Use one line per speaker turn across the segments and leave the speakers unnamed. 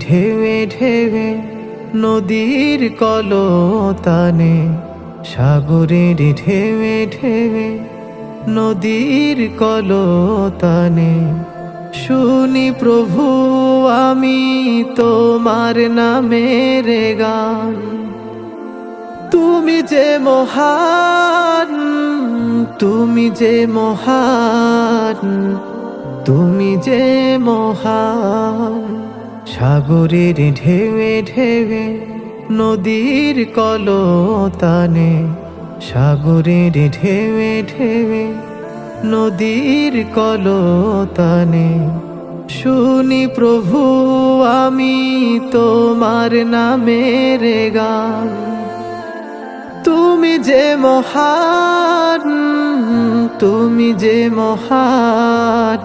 ঢেউে ঢেউে নদীর কলতানে, সাগরের ঢেউে ঢেউে নদীর কলতানে, শুনি প্রভু আমি তোমার নামের গান। তুমি যে মহান, তুমি যে মহান, তুমি যে মহান। সাগরের ঢেউে ঢেউে নদীর কলতানে, সাগরের ঢেউে ঢেউে নদীর কলতানে, শুনি প্রভু আমি তোমার নামের গান। তুমি যে মহান, তুমি যে মহান,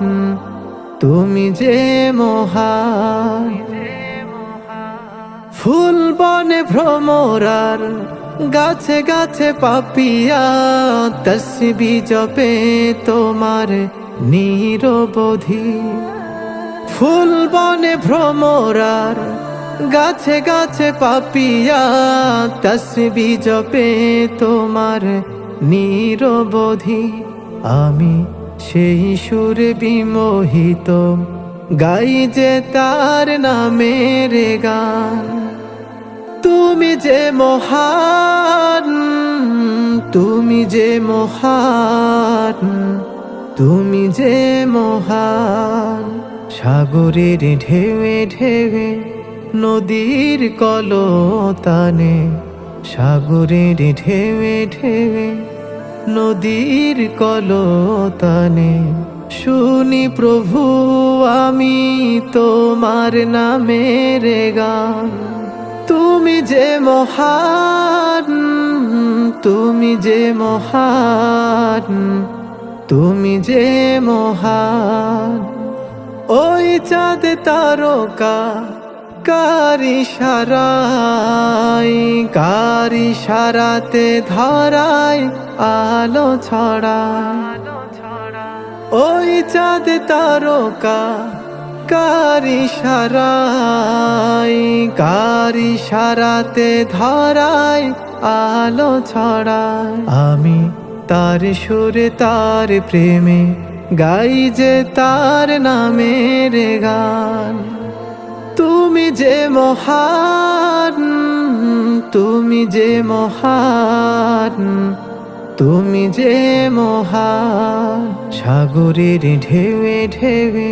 তুমি যে মহান। ফুল বনে ভ্রমরার, গাছে গাছে পাপিয়া, তসবিহ জপে তোমার নিরবধি। ফুল বনে ভ্রমরার, গাছে গাছে পাপিয়া, তসবিহ জপে তোমার নিরবধি। আমি সেই সুরে বিমোহিত, গাই যে তার নামের গান। তুমি যে মহান, তুমি যে মহান, তুমি যে মহান। সাগরের ঢেউে ঢেউে নদীর কলতানে, সাগরের ঢেউে ঢেউে নদীর কলতানে, শুনি প্রভু আমি তোমার নামের গান। তুমি যে মহান, তুমি যে মহান, তুমি যে মহান। ওই চাঁদ তারকা কার ইশারায়, কার ইশারাতে ধরায় আলো ছড়ায়। ওই চাঁদ তারকা কার ইশারায়, কার ইশারাতে ধরায় আলো ছড়ায়। আমি তার সুরে তার প্রেমে, গাই যে তার নামের গান। তুমি যে মহান, তুমি যে মহান, তুমি যে মহান। সাগরের ঢেউে ঢেউে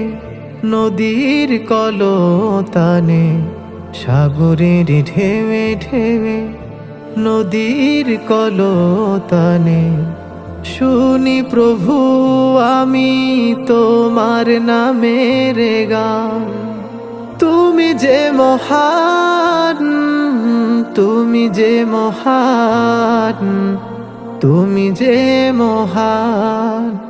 নদীর কলতানে, সাগরের ঢেউে ঢেউে নদীর কলতানে, শুনি প্রভু আমি তোমার নামের গান। তুমি যে মহান, তুমি যে মহান, তুমি যে মহান।